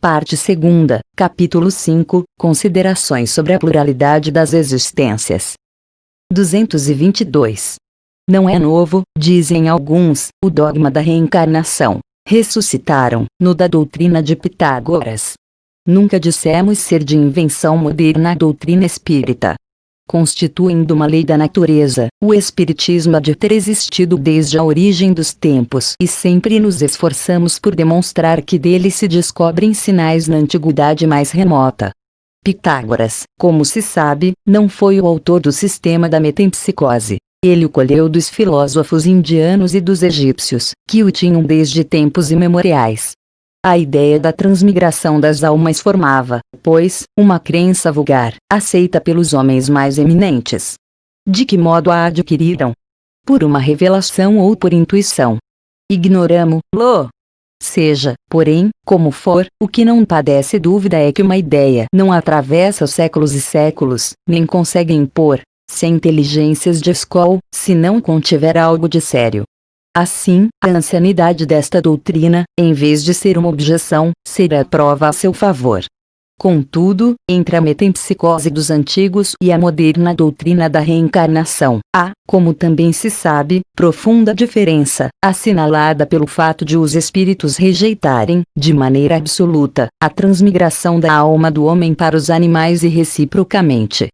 Parte 2, capítulo 5, Considerações sobre a pluralidade das existências. 222. Não é novo, dizem alguns, o dogma da reencarnação. Ressuscitaram, no da doutrina de Pitágoras. Nunca dissemos ser de invenção moderna a doutrina espírita. Constituindo uma lei da natureza, o espiritismo há de ter existido desde a origem dos tempos e sempre nos esforçamos por demonstrar que dele se descobrem sinais na antiguidade mais remota. Pitágoras, como se sabe, não foi o autor do sistema da metempsicose. Ele o colheu dos filósofos indianos e dos egípcios, que o tinham desde tempos imemoriais. A ideia da transmigração das almas formava, pois, uma crença vulgar, aceita pelos homens mais eminentes. De que modo a adquiriram? Por uma revelação ou por intuição? Ignoramo-lo. Seja, porém, como for, o que não padece dúvida é que uma ideia não atravessa séculos e séculos, nem consegue impor-se inteligências de escola, se não contiver algo de sério. Assim, a ancianidade desta doutrina, em vez de ser uma objeção, será prova a seu favor. Contudo, entre a metempsicose dos antigos e a moderna doutrina da reencarnação, há, como também se sabe, profunda diferença, assinalada pelo fato de os espíritos rejeitarem, de maneira absoluta, a transmigração da alma do homem para os animais e reciprocamente.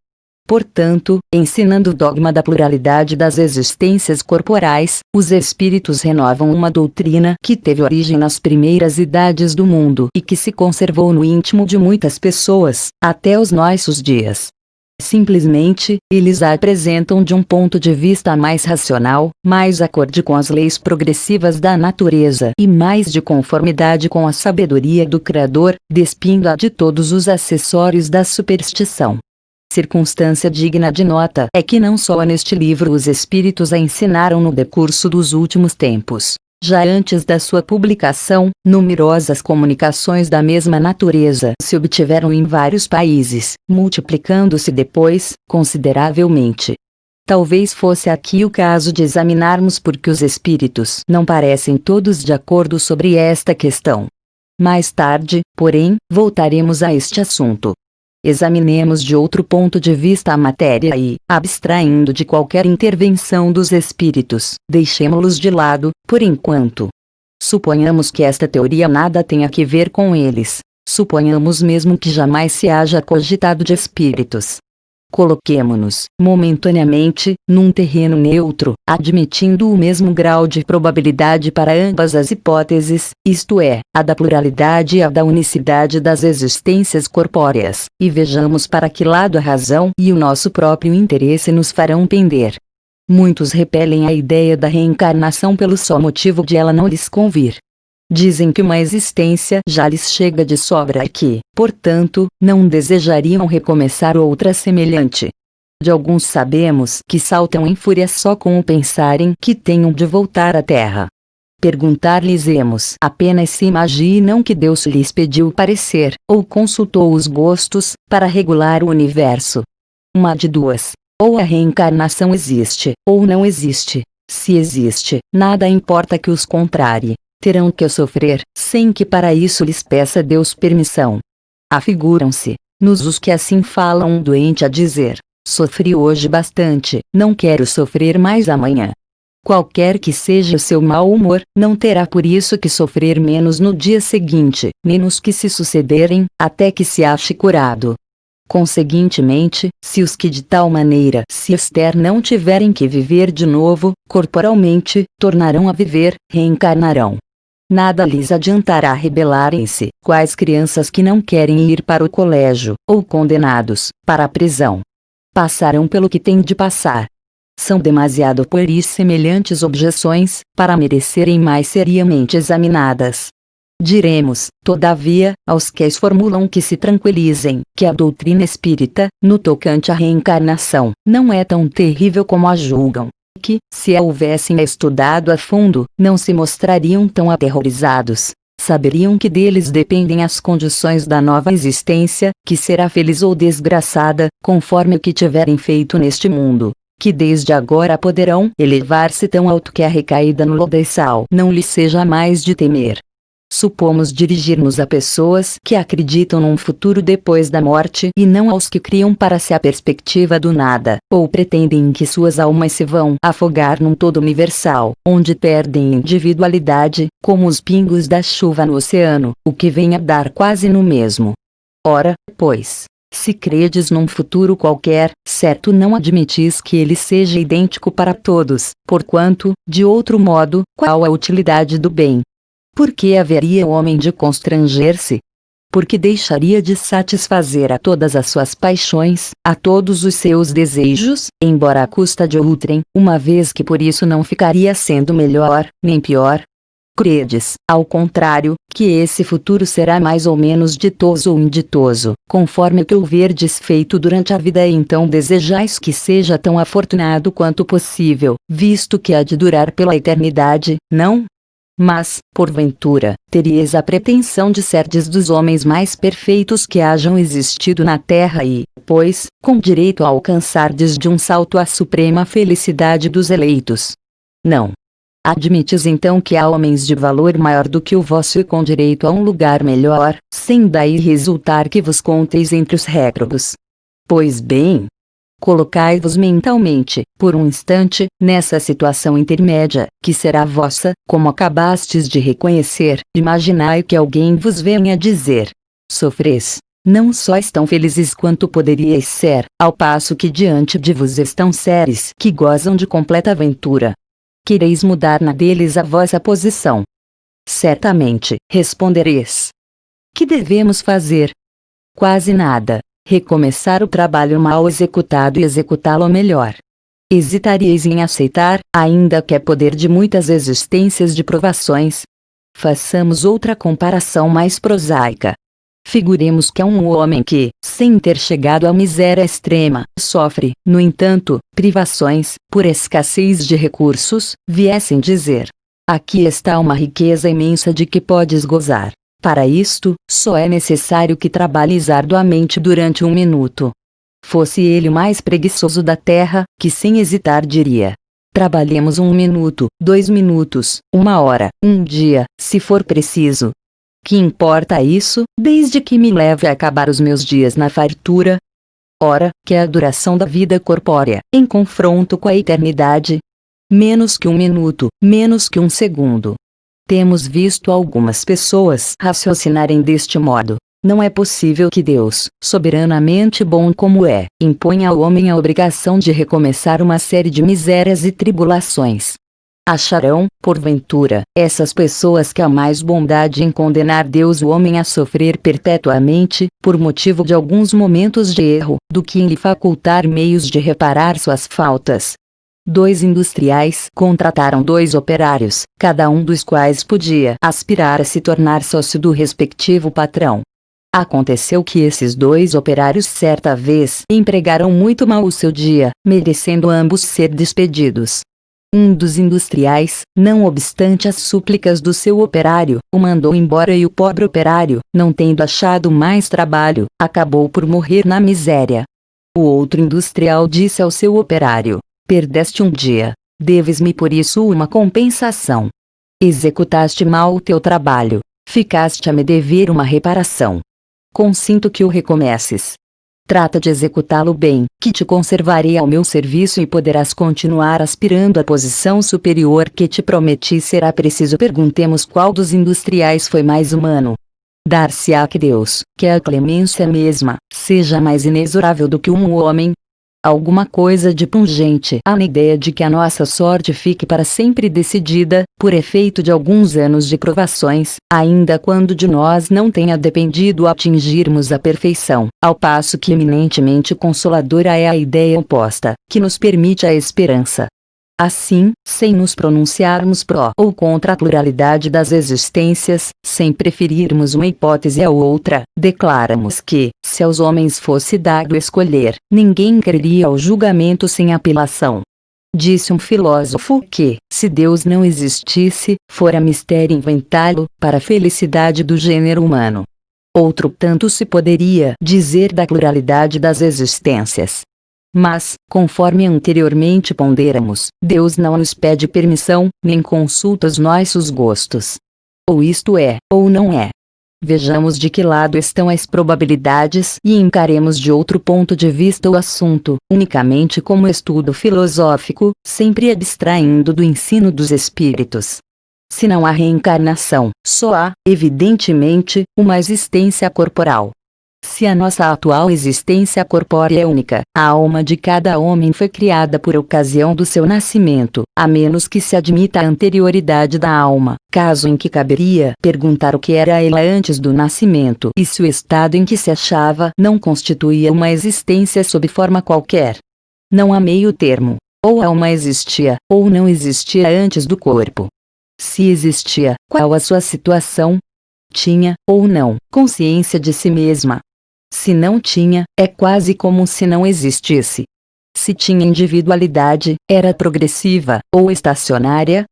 Portanto, ensinando o dogma da pluralidade das existências corporais, os espíritos renovam uma doutrina que teve origem nas primeiras idades do mundo e que se conservou no íntimo de muitas pessoas, até os nossos dias. Simplesmente, eles a apresentam de um ponto de vista mais racional, mais acorde com as leis progressivas da natureza e mais de conformidade com a sabedoria do Criador, despindo-a de todos os acessórios da superstição. Circunstância digna de nota é que não só neste livro os espíritos a ensinaram no decurso dos últimos tempos. Já antes da sua publicação, numerosas comunicações da mesma natureza se obtiveram em vários países, multiplicando-se depois, consideravelmente. Talvez fosse aqui o caso de examinarmos por que os espíritos não parecem todos de acordo sobre esta questão. Mais tarde, porém, voltaremos a este assunto. Examinemos de outro ponto de vista a matéria e, abstraindo de qualquer intervenção dos espíritos, deixemo-los de lado, por enquanto. Suponhamos que esta teoria nada tenha que ver com eles. Suponhamos mesmo que jamais se haja cogitado de espíritos. Coloquemo-nos, momentaneamente, num terreno neutro, admitindo o mesmo grau de probabilidade para ambas as hipóteses, isto é, a da pluralidade e a da unicidade das existências corpóreas, e vejamos para que lado a razão e o nosso próprio interesse nos farão pender. Muitos repelem a ideia da reencarnação pelo só motivo de ela não lhes convir. Dizem que uma existência já lhes chega de sobra e que, portanto, não desejariam recomeçar outra semelhante. De alguns sabemos que saltam em fúria só com o pensarem que tenham de voltar à Terra. Perguntar-lhes-emos apenas se imaginam que Deus lhes pediu parecer, ou consultou os gostos, para regular o universo. Uma de duas. Ou a reencarnação existe, ou não existe. Se existe, nada importa que os contrarie. Terão que sofrer, sem que para isso lhes peça Deus permissão. Afiguram-se, nos os que assim falam um doente a dizer: sofri hoje bastante, não quero sofrer mais amanhã. Qualquer que seja o seu mau humor, não terá por isso que sofrer menos no dia seguinte, menos que se sucederem, até que se ache curado. Conseguintemente, se os que de tal maneira se externam tiverem que viver de novo, corporalmente, tornarão a viver, reencarnarão. Nada lhes adiantará rebelarem-se, quais crianças que não querem ir para o colégio, ou condenados, para a prisão. Passarão pelo que têm de passar. São demasiado pueris semelhantes objeções, para merecerem mais seriamente examinadas. Diremos, todavia, aos que as formulam que se tranquilizem, que a doutrina espírita, no tocante à reencarnação, não é tão terrível como a julgam. Que, se a houvessem estudado a fundo, não se mostrariam tão aterrorizados. Saberiam que deles dependem as condições da nova existência, que será feliz ou desgraçada, conforme o que tiverem feito neste mundo. Que desde agora poderão elevar-se tão alto que a recaída no lodaçal não lhes seja mais de temer. Supomos dirigir-nos a pessoas que acreditam num futuro depois da morte e não aos que criam para si a perspectiva do nada, ou pretendem que suas almas se vão afogar num todo universal, onde perdem individualidade, como os pingos da chuva no oceano, o que vem a dar quase no mesmo. Ora, pois, se credes num futuro qualquer, certo não admitis que ele seja idêntico para todos, porquanto, de outro modo, qual a utilidade do bem? Por que haveria o homem de constranger-se? Porque deixaria de satisfazer a todas as suas paixões, a todos os seus desejos, embora à custa de outrem, uma vez que por isso não ficaria sendo melhor, nem pior? Credes, ao contrário, que esse futuro será mais ou menos ditoso ou inditoso, conforme o que houverdes feito durante a vida e então desejais que seja tão afortunado quanto possível, visto que há de durar pela eternidade, não? Mas, porventura, teríeis a pretensão de serdes dos homens mais perfeitos que hajam existido na terra e, pois, com direito a alcançardes de um salto a suprema felicidade dos eleitos? Não. Admites então que há homens de valor maior do que o vosso e com direito a um lugar melhor, sem daí resultar que vos conteis entre os réprobos. Pois bem, colocai-vos mentalmente, por um instante, nessa situação intermédia, que será vossa, como acabastes de reconhecer. Imaginai que alguém vos venha dizer: sofreis. Não só estão felizes quanto poderíeis ser, ao passo que diante de vos estão seres que gozam de completa aventura. Quereis mudar na deles a vossa posição? Certamente, respondereis. Que devemos fazer? Quase nada. Recomeçar o trabalho mal executado e executá-lo melhor. Hesitaríeis em aceitar, ainda que é poder de muitas existências de provações? Façamos outra comparação mais prosaica. Figuremos que é um homem que, sem ter chegado à miséria extrema, sofre, no entanto, privações, por escassez de recursos, viessem dizer: aqui está uma riqueza imensa de que podes gozar. Para isto, só é necessário que trabalhes arduamente durante 1 minuto. Fosse ele o mais preguiçoso da terra, que sem hesitar diria: trabalhemos 1 minuto, 2 minutos, 1 hora, 1 dia, se for preciso. Que importa isso, desde que me leve a acabar os meus dias na fartura? Ora, que é a duração da vida corpórea, em confronto com a eternidade? Menos que 1 minuto, menos que 1 segundo. Temos visto algumas pessoas raciocinarem deste modo. Não é possível que Deus, soberanamente bom como é, imponha ao homem a obrigação de recomeçar uma série de misérias e tribulações. Acharão, porventura, essas pessoas que há mais bondade em condenar Deus o homem a sofrer perpetuamente, por motivo de alguns momentos de erro, do que em lhe facultar meios de reparar suas faltas? 2 industriais contrataram 2 operários, cada um dos quais podia aspirar a se tornar sócio do respectivo patrão. Aconteceu que esses 2 operários certa vez empregaram muito mal o seu dia, merecendo ambos ser despedidos. Um dos industriais, não obstante as súplicas do seu operário, o mandou embora e o pobre operário, não tendo achado mais trabalho, acabou por morrer na miséria. O outro industrial disse ao seu operário: perdeste um dia, deves-me por isso uma compensação. Executaste mal o teu trabalho, ficaste a me dever uma reparação. Consinto que o recomeces. Trata de executá-lo bem, que te conservarei ao meu serviço e poderás continuar aspirando à posição superior que te prometi. Será preciso perguntemos qual dos industriais foi mais humano. Dar-se-á que Deus, que é a clemência mesma, seja mais inexorável do que um homem? Alguma coisa de pungente há na ideia de que a nossa sorte fique para sempre decidida, por efeito de alguns anos de provações, ainda quando de nós não tenha dependido atingirmos a perfeição, ao passo que eminentemente consoladora é a ideia oposta, que nos permite a esperança. Assim, sem nos pronunciarmos pró ou contra a pluralidade das existências, sem preferirmos uma hipótese a outra, declaramos que, se aos homens fosse dado escolher, ninguém creria ao julgamento sem apelação. Disse um filósofo que, se Deus não existisse, fora mistério inventá-lo, para a felicidade do gênero humano. Outro tanto se poderia dizer da pluralidade das existências. Mas, conforme anteriormente ponderamos, Deus não nos pede permissão, nem consulta os nossos gostos. ou isto é, ou não é. Vejamos de que lado estão as probabilidades e encaremos de outro ponto de vista o assunto, unicamente como estudo filosófico, sempre abstraindo do ensino dos espíritos. Se não há reencarnação, só há, evidentemente, uma existência corporal. Se a nossa atual existência corpórea é única, a alma de cada homem foi criada por ocasião do seu nascimento, a menos que se admita a anterioridade da alma, caso em que caberia perguntar o que era ela antes do nascimento e se o estado em que se achava não constituía uma existência sob forma qualquer. Não há meio termo. Ou a alma existia, ou não existia antes do corpo. Se existia, qual a sua situação? Tinha, ou não, consciência de si mesma. Se não tinha, é quase como se não existisse. Se tinha individualidade, era progressiva, ou estacionária?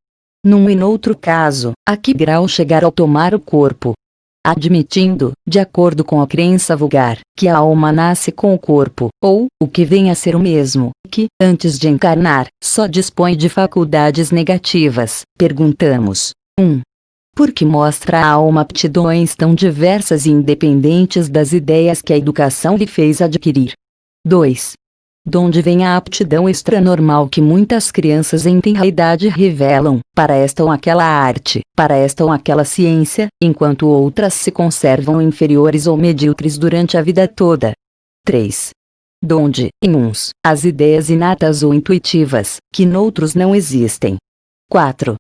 Num e noutro caso, a que grau chegar ao tomar o corpo? Admitindo, de acordo com a crença vulgar, que a alma nasce com o corpo, ou, o que vem a ser o mesmo, que, antes de encarnar, só dispõe de faculdades negativas, perguntamos: 1. Por que mostra a alma aptidões tão diversas e independentes das ideias que a educação lhe fez adquirir? 2. Donde vem a aptidão extranormal que muitas crianças em tenra idade revelam, para esta ou aquela arte, para esta ou aquela ciência, enquanto outras se conservam inferiores ou medíocres durante a vida toda? 3. Donde, em uns, as ideias inatas ou intuitivas, que noutros não existem? 4.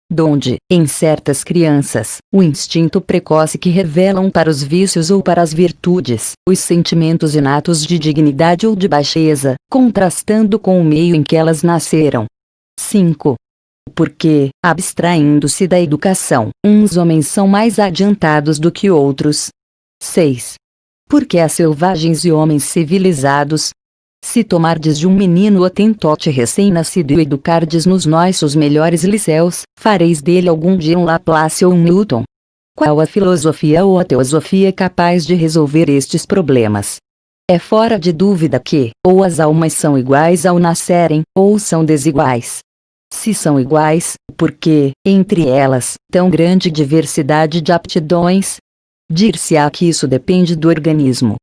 Donde, em certas crianças, o instinto precoce que revelam para os vícios ou para as virtudes, os sentimentos inatos de dignidade ou de baixeza, contrastando com o meio em que elas nasceram? 5. Porque, abstraindo-se da educação, uns homens são mais adiantados do que outros? 6. Porque há selvagens e homens civilizados? Se tomardes de um menino hotentote recém-nascido e educardes nos nossos melhores liceus, fareis dele algum dia um Laplace ou um Newton? Qual a filosofia ou a teosofia capaz de resolver estes problemas? É fora de dúvida que, ou as almas são iguais ao nascerem, ou são desiguais. Se são iguais, por que, entre elas, tão grande diversidade de aptidões? Dir-se-á que isso depende do organismo.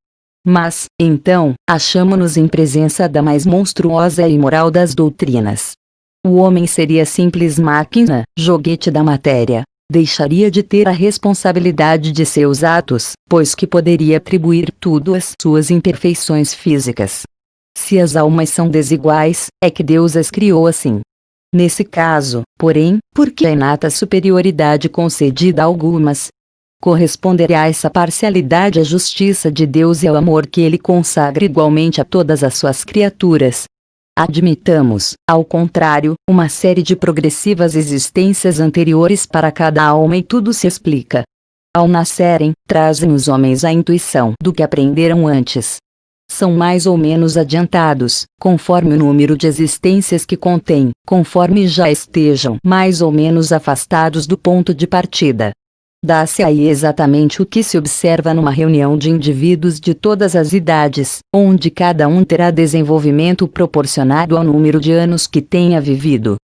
Mas, então, achamo-nos em presença da mais monstruosa e imoral das doutrinas. O homem seria simples máquina, joguete da matéria. Deixaria de ter a responsabilidade de seus atos, pois que poderia atribuir tudo às suas imperfeições físicas. Se as almas são desiguais, é que Deus as criou assim. Nesse caso, porém, por que a inata superioridade concedida a algumas? Corresponderá a essa parcialidade à justiça de Deus e ao amor que Ele consagra igualmente a todas as suas criaturas. Admitamos, ao contrário, uma série de progressivas existências anteriores para cada alma e tudo se explica. Ao nascerem, trazem os homens a intuição do que aprenderam antes. São mais ou menos adiantados, conforme o número de existências que contêm, conforme já estejam mais ou menos afastados do ponto de partida. Dá-se aí exatamente o que se observa numa reunião de indivíduos de todas as idades, onde cada um terá desenvolvimento proporcionado ao número de anos que tenha vivido.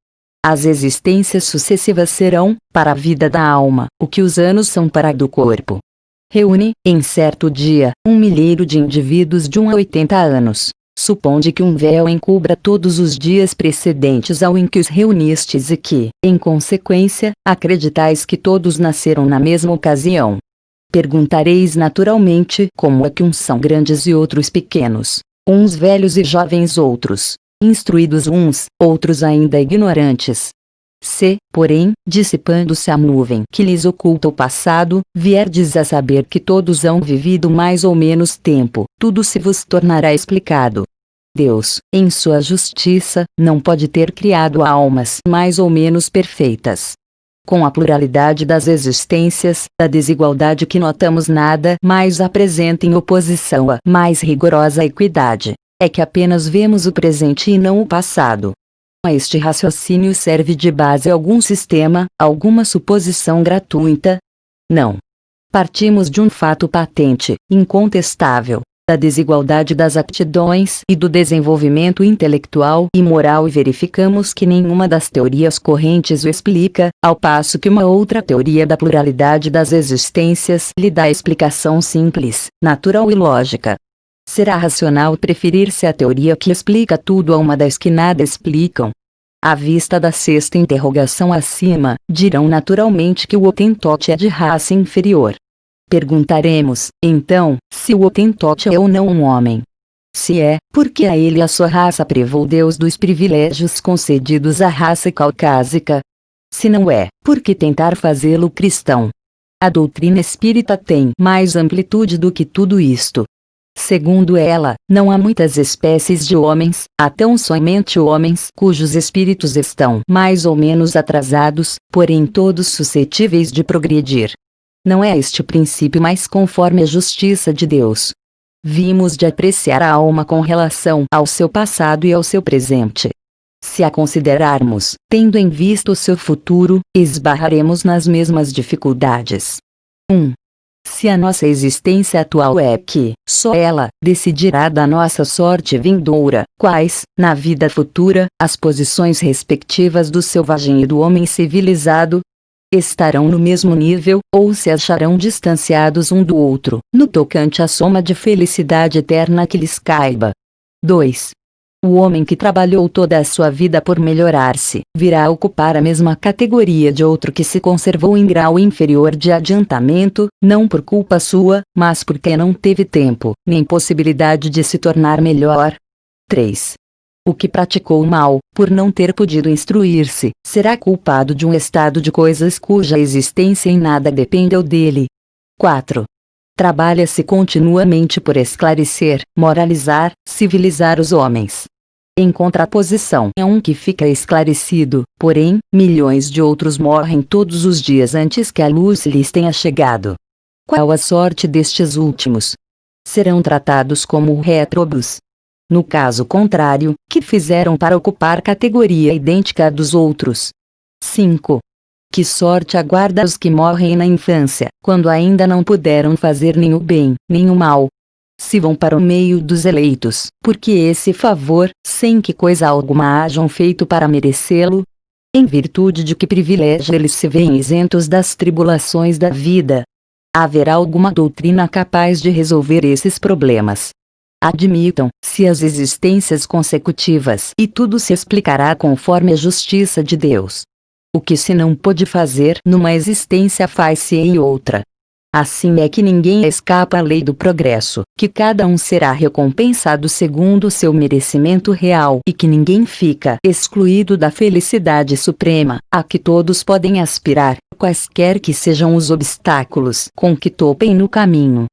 As existências sucessivas serão, para a vida da alma, o que os anos são para a do corpo. Reúne, em certo dia, 1 milheiro de indivíduos de 1 a 80 anos. Suponde que um véu encubra todos os dias precedentes ao em que os reunistes e que, em consequência, acreditais que todos nasceram na mesma ocasião. Perguntareis naturalmente como é que uns são grandes e outros pequenos, uns velhos e jovens outros, instruídos uns, outros ainda ignorantes. Se, porém, dissipando-se a nuvem que lhes oculta o passado, vierdes a saber que todos hão vivido mais ou menos tempo, tudo se vos tornará explicado. Deus, em sua justiça, não pode ter criado almas mais ou menos perfeitas. Com a pluralidade das existências, a desigualdade que notamos nada mais apresenta em oposição à mais rigorosa equidade. É que apenas vemos o presente e não o passado. A este raciocínio serve de base algum sistema, alguma suposição gratuita? Não. Partimos de um fato patente, incontestável. da desigualdade das aptidões e do desenvolvimento intelectual e moral, e verificamos que nenhuma das teorias correntes o explica, ao passo que uma outra teoria da pluralidade das existências lhe dá explicação simples, natural e lógica. Será racional preferir-se a teoria que explica tudo a uma das que nada explicam? À vista da sexta interrogação acima, dirão naturalmente que o Hottentot é de raça inferior. Perguntaremos, então, se o Hottentot é ou não um homem. Se é, porque a ele e a sua raça privou Deus dos privilégios concedidos à raça caucásica? Se não é, por que tentar fazê-lo cristão? A doutrina espírita tem mais amplitude do que tudo isto. Segundo ela, não há muitas espécies de homens, há tão somente homens cujos espíritos estão mais ou menos atrasados, porém todos suscetíveis de progredir. Não é este o princípio mais conforme a justiça de Deus? Vimos de apreciar a alma com relação ao seu passado e ao seu presente. Se a considerarmos, tendo em vista o seu futuro, esbarraremos nas mesmas dificuldades. 1. Se a nossa existência atual é que, só ela, decidirá da nossa sorte vindoura, quais, na vida futura, as posições respectivas do selvagem e do homem civilizado? Estarão no mesmo nível, ou se acharão distanciados um do outro, no tocante à soma de felicidade eterna que lhes caiba? 2. O homem que trabalhou toda a sua vida por melhorar-se, virá a ocupar a mesma categoria de outro que se conservou em grau inferior de adiantamento, não por culpa sua, mas porque não teve tempo, nem possibilidade de se tornar melhor? 3. O que praticou o mal, por não ter podido instruir-se, será culpado de um estado de coisas cuja existência em nada dependeu dele? 4. Trabalha-se continuamente por esclarecer, moralizar, civilizar os homens. Em contraposição a um que fica esclarecido, porém, milhões de outros morrem todos os dias antes que a luz lhes tenha chegado. Qual a sorte destes últimos? Serão tratados como réprobos. No caso contrário, que fizeram para ocupar categoria idêntica à dos outros? 5. Que sorte aguarda os que morrem na infância, quando ainda não puderam fazer nem o bem, nem o mal? Se vão para o meio dos eleitos, porque esse favor, sem que coisa alguma hajam feito para merecê-lo? Em virtude de que privilégio eles se veem isentos das tribulações da vida? Haverá alguma doutrina capaz de resolver esses problemas? Admitam-se as existências consecutivas e tudo se explicará conforme a justiça de Deus. O que se não pôde fazer numa existência faz-se em outra. Assim é que ninguém escapa à lei do progresso, que cada um será recompensado segundo o seu merecimento real e que ninguém fica excluído da felicidade suprema, a que todos podem aspirar, quaisquer que sejam os obstáculos com que topem no caminho.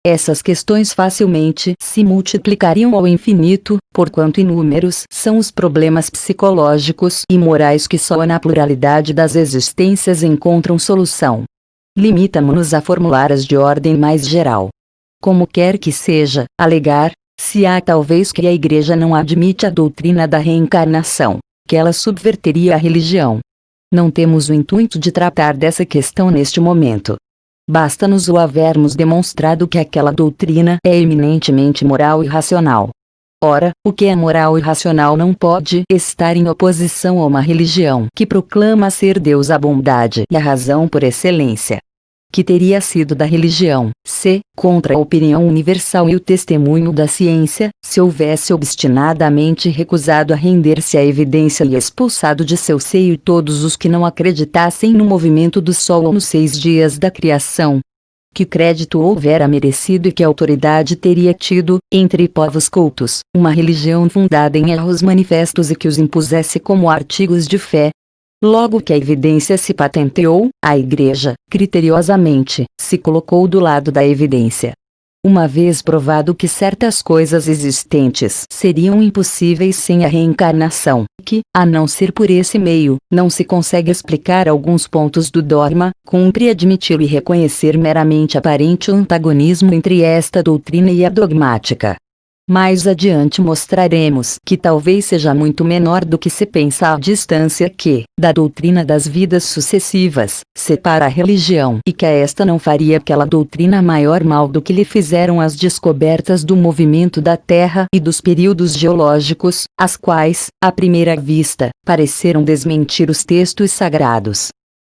Essas questões facilmente se multiplicariam ao infinito, porquanto inúmeros são os problemas psicológicos e morais que só na pluralidade das existências encontram solução. Limitamo-nos a formular as de ordem mais geral. Como quer que seja, alegar-se há talvez que a Igreja não admite a doutrina da reencarnação, que ela subverteria a religião. Não temos o intuito de tratar dessa questão neste momento. Basta-nos o havermos demonstrado que aquela doutrina é eminentemente moral e racional. Ora, o que é moral e racional não pode estar em oposição a uma religião que proclama ser Deus a bondade e a razão por excelência. Que teria sido da religião, se, contra a opinião universal e o testemunho da ciência, se houvesse obstinadamente recusado a render-se à evidência e expulsado de seu seio todos os que não acreditassem no movimento do Sol ou nos 6 dias da criação? Que crédito houvera merecido e que autoridade teria tido, entre povos cultos, uma religião fundada em erros manifestos e que os impusesse como artigos de fé? Logo que a evidência se patenteou, a Igreja, criteriosamente, se colocou do lado da evidência. Uma vez provado que certas coisas existentes seriam impossíveis sem a reencarnação, que, a não ser por esse meio, não se consegue explicar alguns pontos do dogma, cumpre admiti-lo e reconhecer meramente aparente antagonismo entre esta doutrina e a dogmática. Mais adiante mostraremos que talvez seja muito menor do que se pensa a distância que, da doutrina das vidas sucessivas, separa a religião e que a esta não faria aquela doutrina maior mal do que lhe fizeram as descobertas do movimento da Terra e dos períodos geológicos, as quais, à primeira vista, pareceram desmentir os textos sagrados.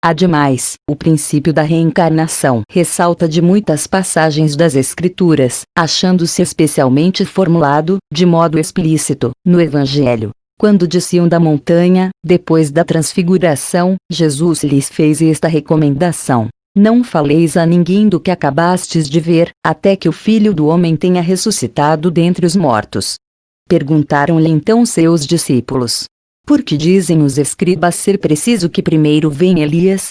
Ademais, o princípio da reencarnação ressalta de muitas passagens das Escrituras, achando-se especialmente formulado, de modo explícito, no Evangelho. Quando desciam da montanha, depois da transfiguração, Jesus lhes fez esta recomendação: não faleis a ninguém do que acabastes de ver, até que o Filho do Homem tenha ressuscitado dentre os mortos. Perguntaram-lhe então seus discípulos: por que dizem os escribas ser preciso que primeiro venha Elias?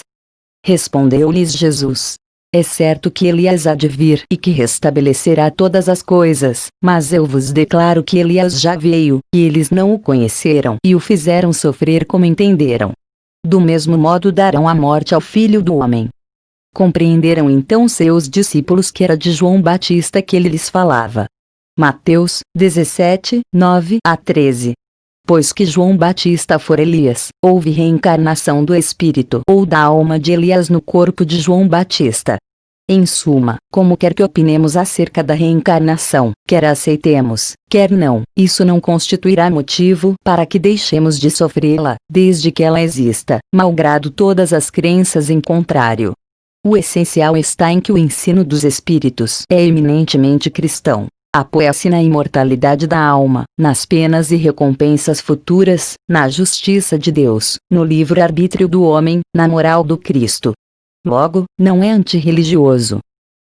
Respondeu-lhes Jesus: é certo que Elias há de vir e que restabelecerá todas as coisas, mas eu vos declaro que Elias já veio, e eles não o conheceram e o fizeram sofrer como entenderam. Do mesmo modo darão a morte ao Filho do Homem. Compreenderam então seus discípulos que era de João Batista que ele lhes falava. Mateus 17, 9-13. Pois que João Batista for Elias, houve reencarnação do espírito ou da alma de Elias no corpo de João Batista. Em suma, como quer que opinemos acerca da reencarnação, quer a aceitemos, quer não, isso não constituirá motivo para que deixemos de sofrê-la, desde que ela exista, malgrado todas as crenças em contrário. O essencial está em que o ensino dos espíritos é eminentemente cristão. Apoia-se na imortalidade da alma, nas penas e recompensas futuras, na justiça de Deus, no livre-arbítrio do homem, na moral do Cristo. Logo, não é antirreligioso.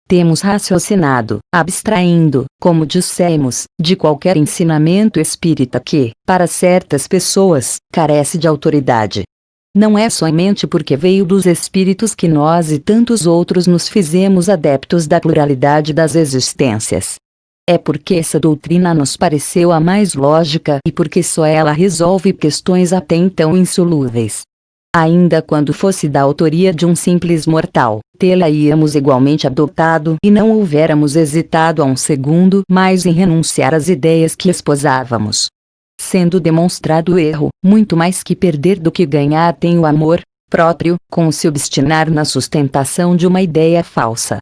Temos raciocinado, abstraindo, como dissemos, de qualquer ensinamento espírita que, para certas pessoas, carece de autoridade. Não é somente porque veio dos espíritos que nós e tantos outros nos fizemos adeptos da pluralidade das existências. É porque essa doutrina nos pareceu a mais lógica e porque só ela resolve questões até então insolúveis. Ainda quando fosse da autoria de um simples mortal, tê-la-íamos igualmente adotado e não houvéramos hesitado a um segundo mais em renunciar às ideias que esposávamos. Sendo demonstrado o erro, muito mais que perder do que ganhar tem o amor próprio, com se obstinar na sustentação de uma ideia falsa.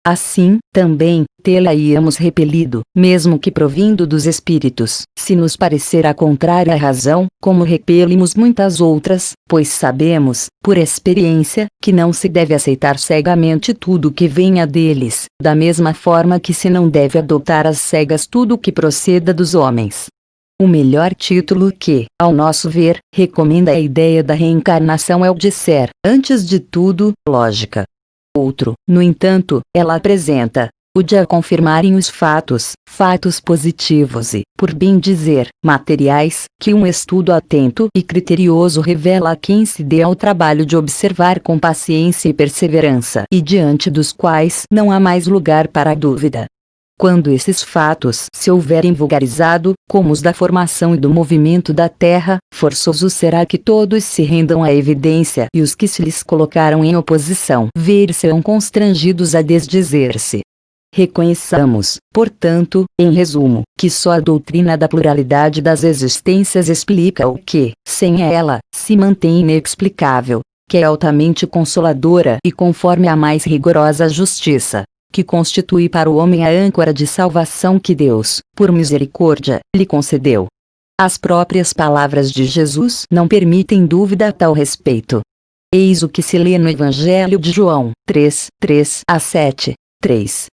Assim, também, tê-la-íamos repelido, mesmo que provindo dos espíritos, se nos parecer contrária à razão, como repelimos muitas outras, pois sabemos, por experiência, que não se deve aceitar cegamente tudo que venha deles, da mesma forma que se não deve adotar às cegas tudo que proceda dos homens. O melhor título que, ao nosso ver, recomenda a ideia da reencarnação é o de ser, antes de tudo, lógica. Outro, no entanto, ela apresenta, o de a confirmarem os fatos positivos e, por bem dizer, materiais, que um estudo atento e criterioso revela a quem se dê ao trabalho de observar com paciência e perseverança e diante dos quais não há mais lugar para a dúvida. Quando esses fatos se houverem vulgarizado, como os da formação e do movimento da Terra, forçoso será que todos se rendam à evidência e os que se lhes colocaram em oposição ver-se-ão constrangidos a desdizer-se. Reconheçamos, portanto, em resumo, que só a doutrina da pluralidade das existências explica o que, sem ela, se mantém inexplicável, que é altamente consoladora e conforme a mais rigorosa justiça, que constitui para o homem a âncora de salvação que Deus, por misericórdia, lhe concedeu. As próprias palavras de Jesus não permitem dúvida a tal respeito. Eis o que se lê no Evangelho de João, 3:3-7, 3.